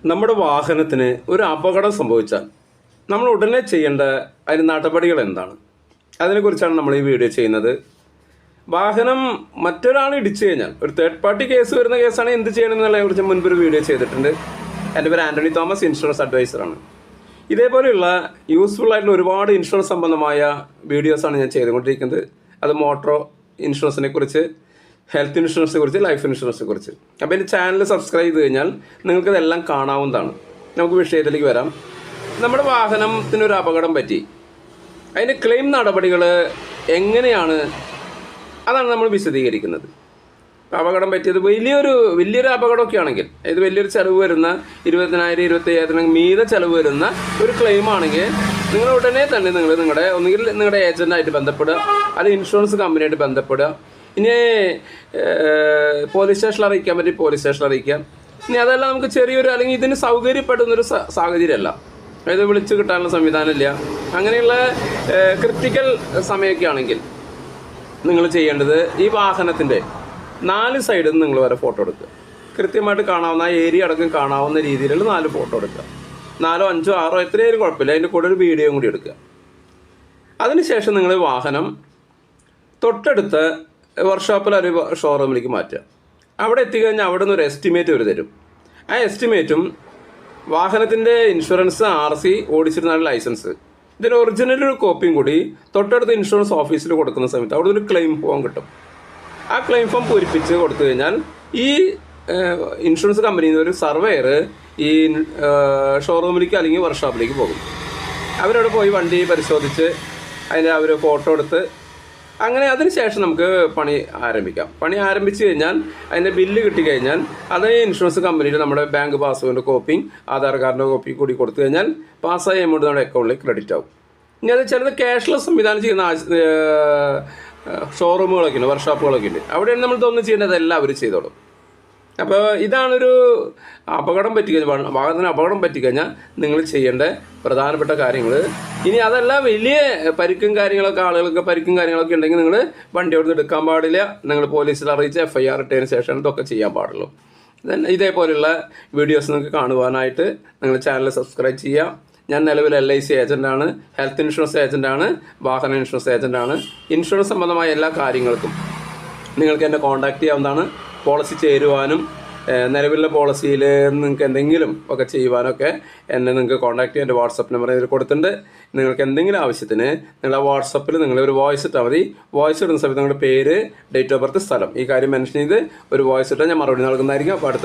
നമ്മുടെ വാഹനത്തിന് ഒരു അപകടം സംഭവിച്ചാൽ നമ്മൾ ഉടനെ ചെയ്യേണ്ട അതിന് നടപടികൾ എന്താണ്? അതിനെക്കുറിച്ചാണ് നമ്മൾ ഈ വീഡിയോ ചെയ്യുന്നത്. വാഹനം മറ്റൊരാൾ ഇടിച്ചു കഴിഞ്ഞാൽ ഒരു തേർഡ് പാർട്ടി കേസ് വരുന്ന കേസാണ് എന്ത് ചെയ്യണമെന്നുള്ളതിനെ കുറിച്ച് മുൻപൊരു വീഡിയോ ചെയ്തിട്ടുണ്ട്. എൻ്റെ പേര് ആൻ്റണി തോമസ്, ഇൻഷുറൻസ് അഡ്വൈസറാണ്. ഇതേപോലെയുള്ള യൂസ്ഫുൾ ആയിട്ടുള്ള ഒരുപാട് ഇൻഷുറൻസ് സംബന്ധമായ വീഡിയോസാണ് ഞാൻ ചെയ്തുകൊണ്ടിരിക്കുന്നത്. അത് മോട്ടോർ ഇൻഷുറൻസിനെ കുറിച്ച്, ഹെൽത്ത് ഇൻഷുറൻസിനെ കുറിച്ച്, ലൈഫ് ഇൻഷുറൻസിനെ കുറിച്ച്. അപ്പോൾ എൻ്റെ ചാനൽ സബ്സ്ക്രൈബ് ചെയ്ത് കഴിഞ്ഞാൽ നിങ്ങൾക്കിതെല്ലാം കാണാവുന്നതാണ്. നമുക്ക് വിഷയത്തിലേക്ക് വരാം. നമ്മുടെ വാഹനത്തിനൊരു അപകടം പറ്റി, അതിൻ്റെ ക്ലെയിം നടപടികൾ എങ്ങനെയാണ്, അതാണ് നമ്മൾ വിശദീകരിക്കുന്നത്. അപകടം പറ്റിയത് വലിയൊരു അപകടമൊക്കെ ആണെങ്കിൽ, ഇത് വലിയൊരു ചിലവ് വരുന്ന 20,000 25,000 മീതെ ചിലവ് വരുന്ന ഒരു ക്ലെയിം ആണെങ്കിൽ നിങ്ങൾ ഉടനെ തന്നെ നിങ്ങളുടെ ഒന്നുകിൽ നിങ്ങളുടെ ഏജൻറ്റായിട്ട് ബന്ധപ്പെടുക, അല്ലെങ്കിൽ ഇൻഷുറൻസ് കമ്പനിയായിട്ട് ബന്ധപ്പെടുക. ഇനി പോലീസ് സ്റ്റേഷനിൽ അറിയിക്കാൻ പറ്റി പോലീസ് സ്റ്റേഷനിൽ അറിയിക്കാം. ഇനി അതെല്ലാം നമുക്ക് ചെറിയൊരു അല്ലെങ്കിൽ ഇതിന് സൗകര്യപ്പെടുന്നൊരു സാഹചര്യമല്ല, അതായത് വിളിച്ച് കിട്ടാനുള്ള സംവിധാനമില്ല, അങ്ങനെയുള്ള ക്രിട്ടിക്കൽ സമയമൊക്കെ ആണെങ്കിൽ നിങ്ങൾ ചെയ്യേണ്ടത് ഈ വാഹനത്തിൻ്റെ 4 സൈഡിൽ നിന്ന് നിങ്ങൾ വരെ ഫോട്ടോ എടുക്കുക. കൃത്യമായിട്ട് കാണാവുന്ന, ആ ഏരിയ അടക്കം കാണാവുന്ന രീതിയിലുള്ള 4 ഫോട്ടോ എടുക്കുക. 4, 5, 6 എത്രയായാലും കുഴപ്പമില്ല. അതിൻ്റെ കൂടെ ഒരു വീഡിയോയും കൂടി എടുക്കുക. അതിനുശേഷം നിങ്ങൾ വാഹനം തൊട്ടടുത്ത് വർക്ക്ഷോപ്പിൽ ഒരു ഷോറൂമിലേക്ക് മാറ്റുക. അവിടെ എത്തിക്കഴിഞ്ഞാൽ അവിടെ നിന്ന് ഒരു എസ്റ്റിമേറ്റ് അവർ തരും. ആ എസ്റ്റിമേറ്റും വാഹനത്തിൻ്റെ ഇൻഷുറൻസ്, RC, ഓടിച്ചിരുന്ന ലൈസൻസ്, ഇതിൻ്റെ ഒറിജിനൽ ഒരു കോപ്പിയും കൂടി തൊട്ടടുത്ത് ഇൻഷുറൻസ് ഓഫീസിൽ കൊടുക്കുന്ന സമയത്ത് അവിടെ ഒരു ക്ലെയിം ഫോം കിട്ടും. ആ ക്ലെയിം ഫോം പൂരിപ്പിച്ച് കൊടുത്തു കഴിഞ്ഞാൽ ഈ ഇൻഷുറൻസ് കമ്പനിയിൽ നിന്ന് ഒരു സർവേയർ ഈ ഷോറൂമിലേക്ക് അല്ലെങ്കിൽ വർക്ക്ഷോപ്പിലേക്ക് പോകും. അവരവിടെ പോയി വണ്ടി പരിശോധിച്ച് അതിൻ്റെ അവർ ഫോട്ടോ എടുത്ത് അങ്ങനെ അതിനുശേഷം നമുക്ക് പണി ആരംഭിക്കാം. പണി ആരംഭിച്ച് കഴിഞ്ഞാൽ അതിൻ്റെ ബില്ല് കിട്ടിക്കഴിഞ്ഞാൽ അത് ഇൻഷുറൻസ് കമ്പനിയിൽ നമ്മുടെ ബാങ്ക് പാസ്ബുക്കിൻ്റെ കോപ്പിയും ആധാർ കാർഡിൻ്റെ കോപ്പിയും കൂടി കൊടുത്തു കഴിഞ്ഞാൽ പാസ്സായ എമൗണ്ട് നമ്മുടെ അക്കൗണ്ടിൽ ക്രെഡിറ്റ് ആവും. ഇനി അത് ചിലത് ക്യാഷ്ലെസ് സംവിധാനം ചെയ്യുന്ന ഷോറൂമുകളൊക്കെ ഉണ്ട്, വർക്ക്ഷോപ്പുകളൊക്കെ ഉണ്ട്. അവിടെയാണ് നമ്മൾ ഇതൊന്നും ചെയ്യേണ്ടത്, എല്ലാം അവർ ചെയ്തോളും. അപ്പോൾ ഇതാണൊരു അപകടം പറ്റിക്കഴിഞ്ഞാൽ, വാഹനത്തിന് അപകടം പറ്റിക്കഴിഞ്ഞാൽ നിങ്ങൾ ചെയ്യേണ്ട പ്രധാനപ്പെട്ട കാര്യങ്ങൾ. ഇനി അതല്ല വലിയ പരിക്കും കാര്യങ്ങളൊക്കെ, ആളുകൾക്ക് പരിക്കും കാര്യങ്ങളൊക്കെ ഉണ്ടെങ്കിൽ നിങ്ങൾ വണ്ടി അവിടുന്ന് എടുക്കാൻ പാടില്ല. നിങ്ങൾ പോലീസിൽ അറിയിച്ച് FIR ഇട്ടതിന് ശേഷം ഇതൊക്കെ ചെയ്യാൻ പാടുള്ളൂ. ഇതേപോലെയുള്ള വീഡിയോസ് നിങ്ങൾക്ക് കാണുവാനായിട്ട് നിങ്ങൾ ചാനൽ സബ്സ്ക്രൈബ് ചെയ്യുക. ഞാൻ നിലവിൽ LIC ഏജൻറ്റാണ്, ഹെൽത്ത് ഇൻഷുറൻസ് ഏജൻറ്റാണ്, വാഹന ഇൻഷുറൻസ് ഏജൻറ്റാണ്. ഇൻഷുറൻസ് സംബന്ധമായ എല്ലാ കാര്യങ്ങൾക്കും നിങ്ങൾക്ക് എന്നെ കോൺടാക്റ്റ് ചെയ്യാവുന്നതാണ്. പോളിസി ചേരുവാനും നിലവിലുള്ള പോളിസിയിൽ നിങ്ങൾക്ക് എന്തെങ്കിലും ഒക്കെ ചെയ്യുവാനൊക്കെ എന്നെ നിങ്ങൾക്ക് കോൺടാക്റ്റ് ചെയ്യാൻ എൻ്റെ വാട്സപ്പ് നമ്പർ ഇതിൽ കൊടുത്തിട്ടുണ്ട്. നിങ്ങൾക്ക് എന്തെങ്കിലും ആവശ്യത്തിന് നിങ്ങളുടെ വാട്സപ്പിൽ നിങ്ങളൊരു വോയിസ് ഇട്ടാൽ മതി. വോയിസ് ഇടുന്ന സമയത്ത് നിങ്ങളുടെ പേര്, ഡേറ്റ് ഓഫ് ബർത്ത്, സ്ഥലം, ഈ കാര്യം മെൻഷൻ ചെയ്ത് ഒരു വോയിസ് ഇട്ടാൽ ഞാൻ മറുപടി നൽകുന്നതായിരിക്കും. അപ്പോൾ അടുത്ത